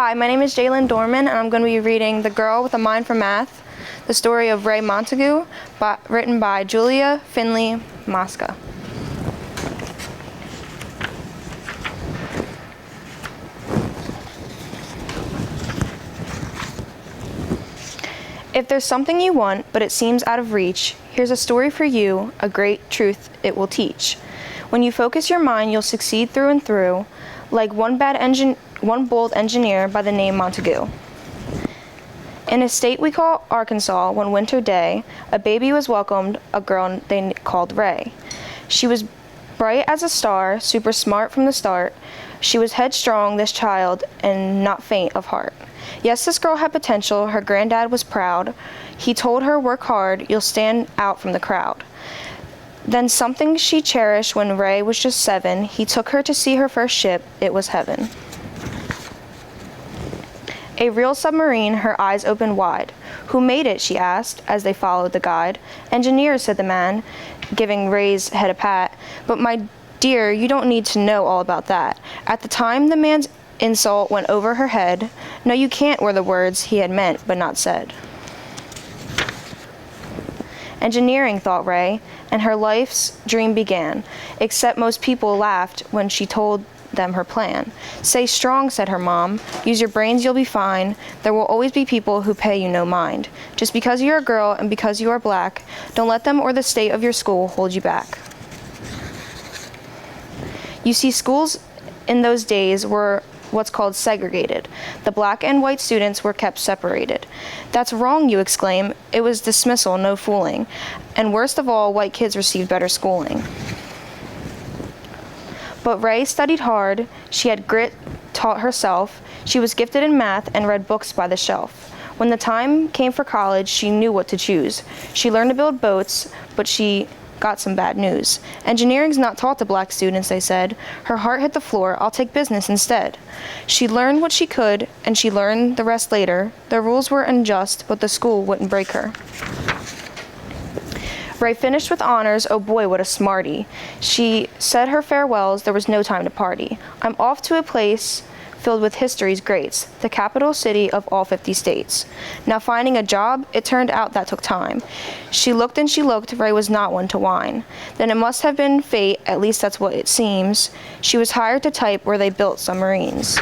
Hi, my name is Jaylynn Dorman, and I'm going to be reading The Girl with a Mind for Math, the story of Ray Montague, written by Julia Finley Mosca. If there's something you want, but it seems out of reach, here's a story for you, a great truth it will teach. When you focus your mind, you'll succeed through and through, like one bold engineer by the name Montague. In a state we call Arkansas, one winter day, a baby was welcomed, a girl they called Ray. She was bright as a star, super smart from the start. She was headstrong, this child, and not faint of heart. Yes, this girl had potential, her granddad was proud. He told her, work hard, you'll stand out from the crowd. Then something she cherished when Ray was just 7, he took her to see her first ship, it was heaven. A real submarine, her eyes opened wide. Who made it, she asked, as they followed the guide. Engineers, said the man, giving Ray's head a pat. But my dear, you don't need to know all about that. At the time, the man's insult went over her head. No, you can't, were the words he had meant, but not said. Engineering, thought Ray, and her life's dream began, except most people laughed when she told them her plan. Stay strong, said her mom. Use your brains, you'll be fine. There will always be people who pay you no mind. Just because you're a girl and because you are black, don't let them or the state of your school hold you back. You see, schools in those days were what's called segregated. The black and white students were kept separated. That's wrong, you exclaim. It was dismissal, no fooling. And worst of all, white kids received better schooling. But Ray studied hard. She had grit, taught herself. She was gifted in math and read books by the shelf. When the time came for college, she knew what to choose. She learned to build boats, but she got some bad news. Engineering's not taught to black students, they said. Her heart hit the floor. I'll take business instead. She learned what she could, and she learned the rest later. The rules were unjust, but the school wouldn't break her. Ray finished with honors. Oh boy, what a smarty. She said her farewells. There was no time to party. I'm off to a place filled with history's greats, the capital city of all 50 states. Now finding a job, it turned out that took time. She looked and she looked. Ray was not one to whine. Then it must have been fate, at least that's what it seems. She was hired to type where they built submarines.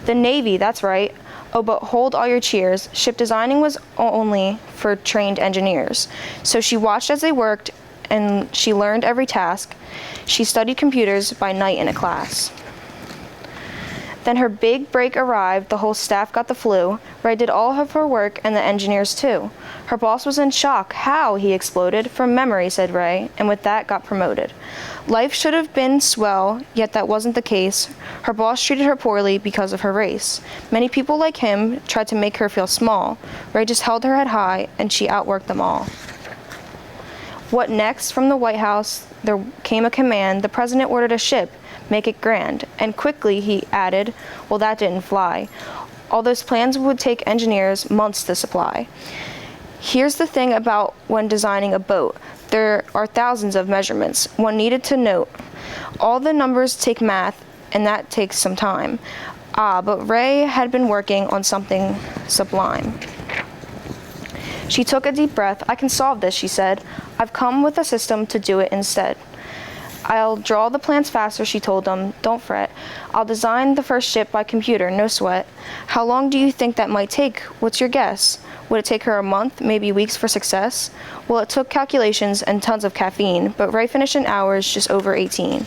The Navy, that's right. Oh, but hold all your cheers. Ship designing was only for trained engineers. So she watched as they worked, and she learned every task. She studied computers by night in a class. Then her big break arrived. The whole staff got the flu. Ray did all of her work, and the engineers too. Her boss was in shock. How? He exploded. From memory, said Ray, and with that got promoted. Life should have been swell, yet that wasn't the case. Her boss treated her poorly because of her race. Many people like him tried to make her feel small. Ray just held her head high, and she outworked them all. What next? From the White House, there came a command. The president ordered a ship. Make it grand. And quickly, he added, well, that didn't fly. All those plans would take engineers months to supply. Here's the thing about when designing a boat. There are thousands of measurements. One needed to note. All the numbers take math, and that takes some time. But Ray had been working on something sublime. She took a deep breath. I can solve this, she said. I've come with a system to do it instead. I'll draw the plans faster, she told them. Don't fret. I'll design the first ship by computer, no sweat. How long do you think that might take? What's your guess? Would it take her a month, maybe weeks for success? Well, it took calculations and tons of caffeine, but Ray finished in hours, just over 18.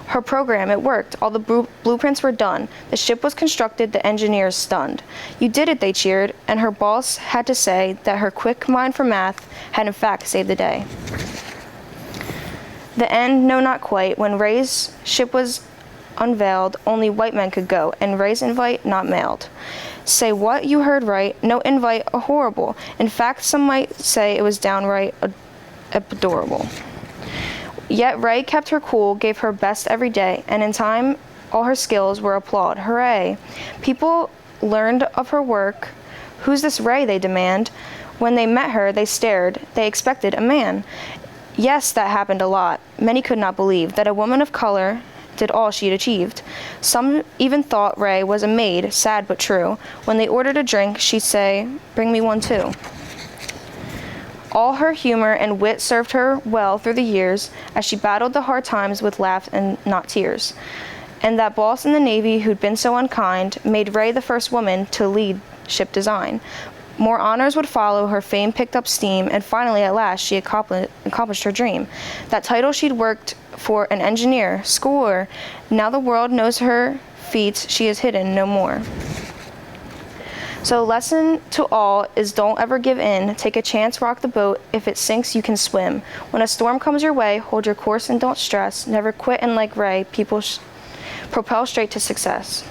Her program, it worked. All the blueprints were done. The ship was constructed, the engineers stunned. You did it, they cheered, and her boss had to say that her quick mind for math had in fact saved the day. The end, no, not quite. When Ray's ship was unveiled, only white men could go, and Ray's invite not mailed. Say what? You heard right. No invite, horrible. In fact, some might say it was downright adorable. Yet Ray kept her cool, gave her best every day, and in time, all her skills were applauded. Hooray! People learned of her work. Who's this Ray, they demand. When they met her, they stared. They expected a man. Yes, that happened a lot. Many could not believe that a woman of color did all she'd achieved. Some even thought Ray was a maid, sad but true. When they ordered a drink, she'd say, "Bring me one too." All her humor and wit served her well through the years as she battled the hard times with laughs and not tears. And that boss in the Navy who'd been so unkind made Ray the first woman to lead ship design. More honors would follow, her fame picked up steam, and finally at last she accomplished her dream. That title she'd worked for, an engineer, schooler, now the world knows her feats, she is hidden no more. So lesson to all is don't ever give in. Take a chance, rock the boat. If it sinks, you can swim. When a storm comes your way, hold your course and don't stress. Never quit, and like Ray, propel straight to success.